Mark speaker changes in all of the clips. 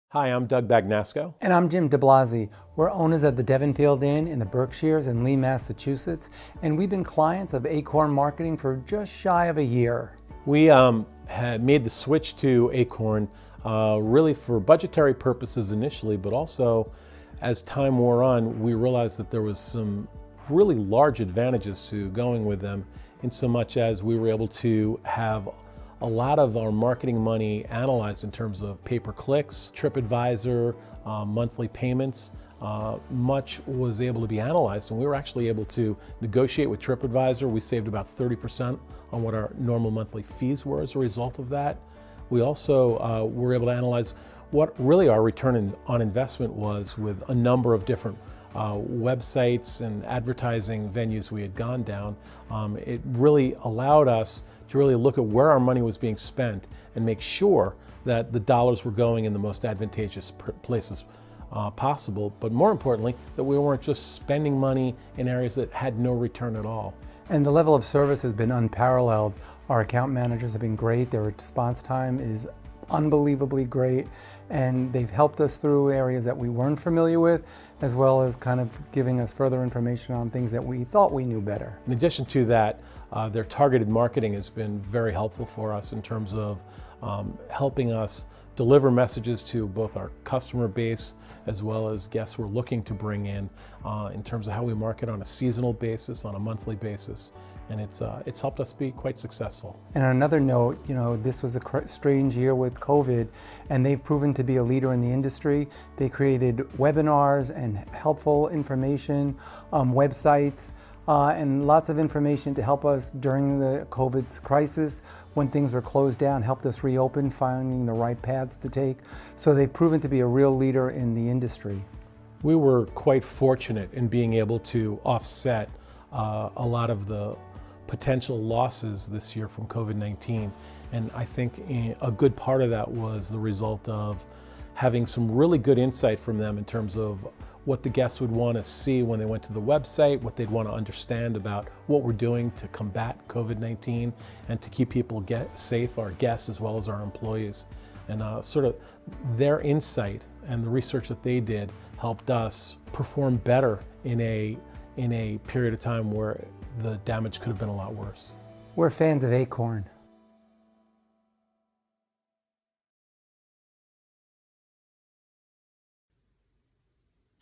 Speaker 1: Hi, I'm Doug Bagnasco.
Speaker 2: And I'm Jim DeBlasi. We're owners of the Devonfield Inn in the Berkshires in Lee, Massachusetts, and we've been clients of Acorn Marketing for just shy of a year.
Speaker 1: We had made the switch to Acorn really for budgetary purposes initially, but also as time wore on, we realized that there was some really large advantages to going with them, in so much as we were able to have a lot of our marketing money analyzed in terms of pay-per-clicks, TripAdvisor, monthly payments. Much was able to be analyzed, and we were actually able to negotiate with TripAdvisor. We saved about 30% on what our normal monthly fees were as a result of that. We also were able to analyze what really our return on investment was with a number of different websites and advertising venues we had gone down. It really allowed us to really look at where our money was being spent and make sure that the dollars were going in the most advantageous places possible, but more importantly, that we weren't just spending money in areas that had no return at all.
Speaker 2: And the level of service has been unparalleled. Our account managers have been great. Their response time is unbelievably great, and they've helped us through areas that we weren't familiar with, as well as kind of giving us further information on things that we thought we knew better.
Speaker 1: In addition to that, their targeted marketing has been very helpful for us in terms of helping us deliver messages to both our customer base as well as guests we're looking to bring in terms of how we market on a seasonal basis, on a monthly basis. And it's helped us be quite successful.
Speaker 2: And on another note, this was a strange year with COVID, and they've proven to be a leader in the industry. They created webinars and helpful information, websites, and lots of information to help us during the COVID crisis when things were closed down, helped us reopen, finding the right paths to take. So they've proven to be a real leader in the industry.
Speaker 1: We were quite fortunate in being able to offset a lot of the potential losses this year from COVID-19. And I think a good part of that was the result of having some really good insight from them in terms of what the guests would want to see when they went to the website, what they'd want to understand about what we're doing to combat COVID-19 and to keep people safe, our guests as well as our employees. And sort of their insight and the research that they did helped us perform better in a period of time where the damage could have been a lot worse.
Speaker 2: We're fans of Acorn.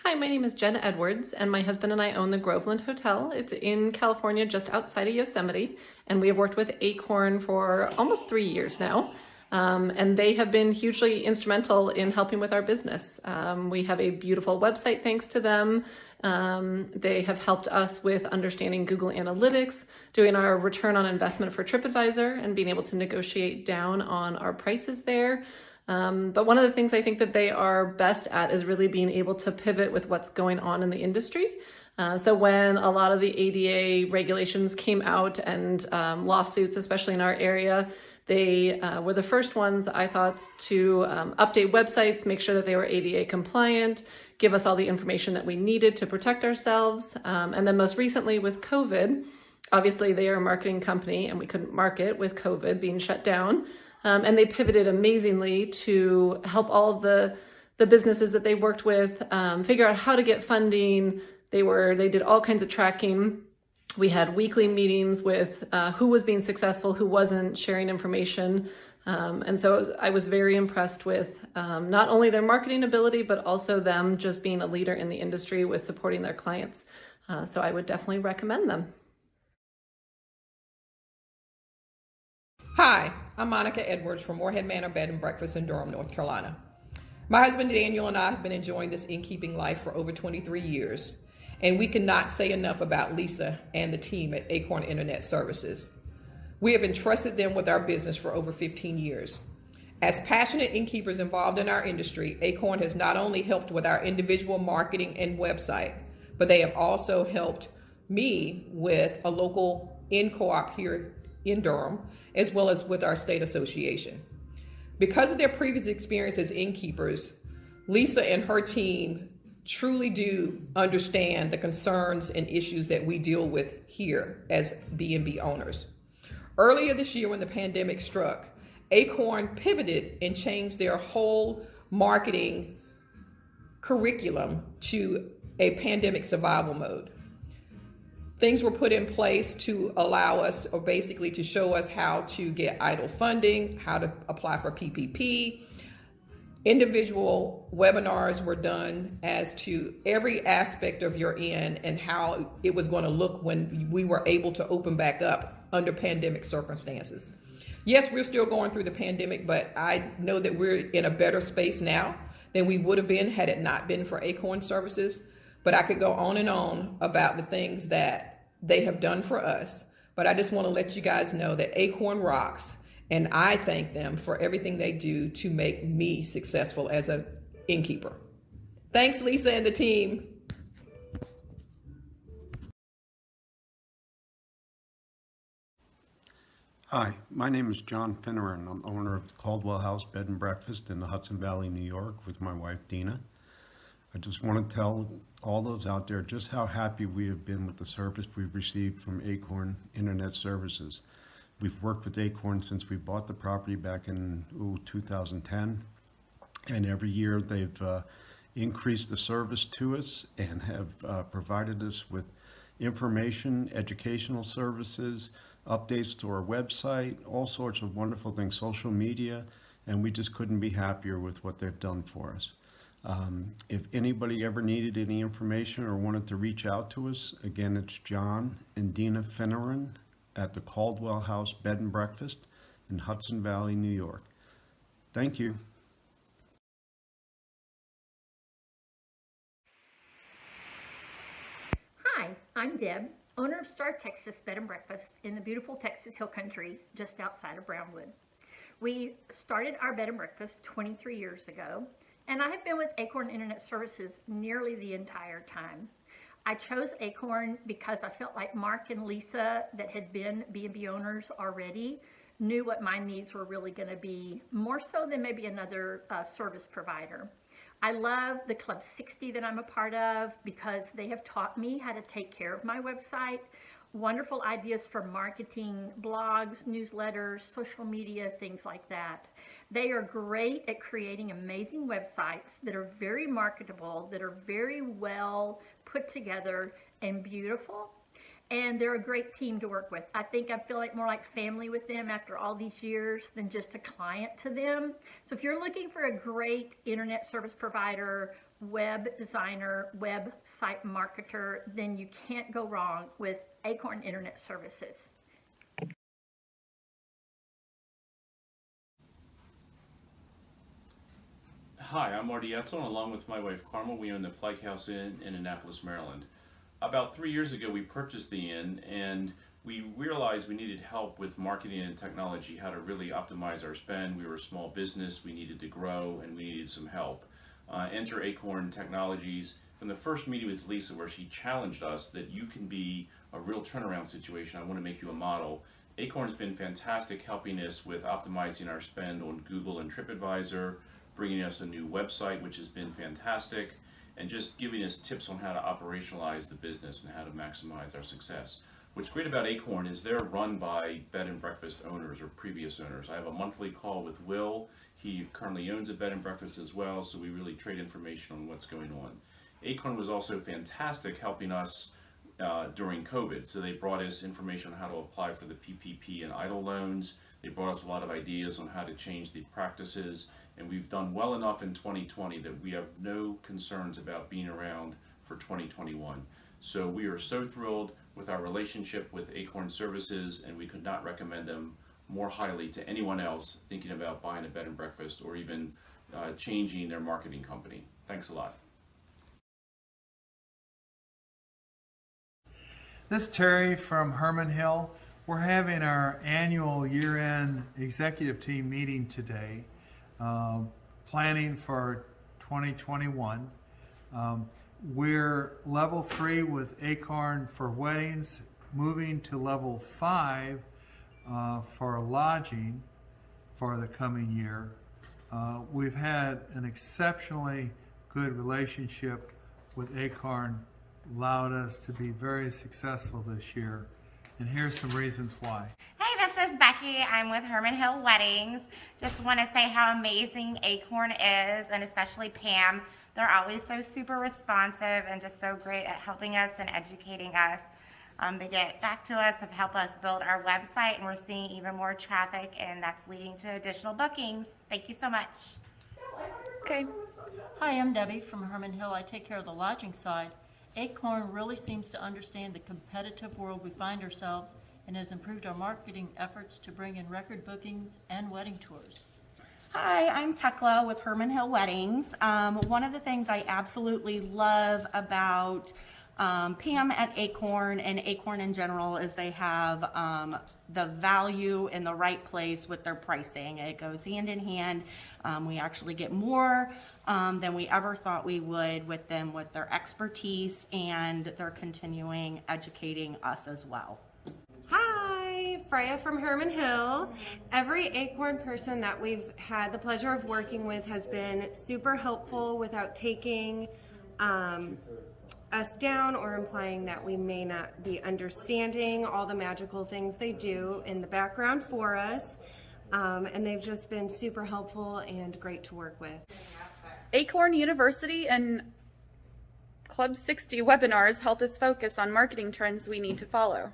Speaker 3: Hi, my name is Jen Edwards, and my husband and I own the Groveland Hotel. It's in California, just outside of Yosemite, and we have worked with Acorn for almost 3 years now. And they have been hugely instrumental in helping with our business. We have a beautiful website thanks to them. They have helped us with understanding Google Analytics, doing our return on investment for TripAdvisor, and being able to negotiate down on our prices there. But one of the things I think that they are best at is really being able to pivot with what's going on in the industry. So when a lot of the ADA regulations came out and lawsuits, especially in our area, they were the first ones, I thought, to update websites, make sure that they were ADA compliant, give us all the information that we needed to protect ourselves. And then most recently with COVID, obviously they are a marketing company and we couldn't market with COVID being shut down. And they pivoted amazingly to help all of the businesses that they worked with figure out how to get funding. They did all kinds of tracking. We had weekly meetings with who was being successful, who wasn't, sharing information. And so I was very impressed with not only their marketing ability, but also them just being a leader in the industry with supporting their clients. So I would definitely recommend them.
Speaker 4: Hi, I'm Monica Edwards from Moorhead Manor Bed and Breakfast in Durham, North Carolina. My husband Daniel and I have been enjoying this innkeeping life for over 23 years, and we cannot say enough about Lisa and the team at Acorn Internet Services. We have entrusted them with our business for over 15 years. As passionate innkeepers involved in our industry, Acorn has not only helped with our individual marketing and website, but they have also helped me with a local inn co-op here in Durham, as well as with our state association. Because of their previous experience as innkeepers, Lisa and her team truly do understand the concerns and issues that we deal with here as B&B owners. Earlier this year when the pandemic struck, Acorn pivoted and changed their whole marketing curriculum to a pandemic survival mode. Things were put in place to allow us, or basically to show us how to get EIDL funding, how to apply for PPP. Individual webinars were done as to every aspect of your end and how it was going to look when we were able to open back up under pandemic circumstances. Yes, we're still going through the pandemic, but I know that we're in a better space now than we would have been had it not been for Acorn Services. But I could go on and on about the things that they have done for us. But I just want to let you guys know that Acorn rocks, and I thank them for everything they do to make me successful as an innkeeper. Thanks, Lisa and the team.
Speaker 5: Hi, my name is John Finneran. I'm owner of the Caldwell House Bed and Breakfast in the Hudson Valley, New York, with my wife, Dina. I just want to tell all those out there just how happy we have been with the service we've received from Acorn Internet Services. We've worked with Acorn since we bought the property back in 2010, and every year they've increased the service to us and have provided us with information, educational services, updates to our website, all sorts of wonderful things, social media, and we just couldn't be happier with what they've done for us. If anybody ever needed any information or wanted to reach out to us, again, it's John and Dina Finneran at the Caldwell House Bed and Breakfast in Hudson Valley, New York. Thank you.
Speaker 6: Hi, I'm Deb, owner of Star Texas Bed and Breakfast in the beautiful Texas Hill Country just outside of Brownwood. We started our bed and breakfast 23 years ago, and I have been with Acorn Internet Services nearly the entire time. I chose Acorn because I felt like Mark and Lisa, that had been B&B owners already, knew what my needs were really going to be, more so than maybe another service provider. I love the Club 60 that I'm a part of because they have taught me how to take care of my website. Wonderful ideas for marketing, blogs, newsletters, social media, things like that. They are great at creating amazing websites that are very marketable, that are very well put together and beautiful. And they're a great team to work with. I think I feel like more like family with them after all these years than just a client to them. So if you're looking for a great internet service provider, web designer, website marketer, then you can't go wrong with Acorn Internet Services.
Speaker 7: Hi, I'm Marty Etzel, along with my wife Carmel. We own the Flag House Inn in Annapolis, Maryland. About 3 years ago, we purchased the inn, and we realized we needed help with marketing and technology, how to really optimize our spend. We were a small business, we needed to grow, and we needed some help. Enter Acorn Technologies. From the first meeting with Lisa, where she challenged us that you can be a real turnaround situation, I want to make you a model. Acorn's been fantastic helping us with optimizing our spend on Google and TripAdvisor, bringing us a new website, which has been fantastic, and just giving us tips on how to operationalize the business and how to maximize our success. What's great about Acorn is they're run by bed and breakfast owners or previous owners. I have a monthly call with Will. He currently owns a bed and breakfast as well, so we really trade information on what's going on. Acorn was also fantastic helping us during COVID. So they brought us information on how to apply for the PPP and EIDL loans. They brought us a lot of ideas on how to change the practices, and we've done well enough in 2020 that we have no concerns about being around for 2021. So we are so thrilled with our relationship with Acorn Services, and we could not recommend them more highly to anyone else thinking about buying a bed and breakfast or even changing their marketing company. Thanks a lot.
Speaker 8: This is Terry from Herman Hill. We're having our annual year-end executive team meeting today, planning for 2021. We're level 3 with Acorn for weddings, moving to level 5 for lodging for the coming year. We've had an exceptionally good relationship with Acorn, allowed us to be very successful this year. And here's some reasons why.
Speaker 9: Hey, this is Becky Jackie. I'm with Herman Hill Weddings. Just want to say how amazing Acorn is, and especially Pam. They're always so super responsive and just so great at helping us and educating us. They get back to us and help us build our website, and we're seeing even more traffic, and that's leading to additional bookings. Thank you so much.
Speaker 10: Okay.
Speaker 11: Hi, I'm Debbie from Herman Hill. I take care of the lodging side. Acorn really seems to understand the competitive world we find ourselves and has improved our marketing efforts to bring in record bookings and wedding tours.
Speaker 10: Hi, I'm Tekla with Herman Hill Weddings. One of the things I absolutely love about Pam at Acorn and Acorn in general is they have the value in the right place with their pricing. It goes hand in hand. We actually get more than we ever thought we would with them, with their expertise, and they're continuing educating us as well.
Speaker 12: Hi, Freya from Herman Hill. Every Acorn person that we've had the pleasure of working with has been super helpful without taking us down or implying that we may not be understanding all the magical things they do in the background for us. And they've just been super helpful and great to work with.
Speaker 13: Acorn University and Club 60 webinars help us focus on marketing trends we need to follow.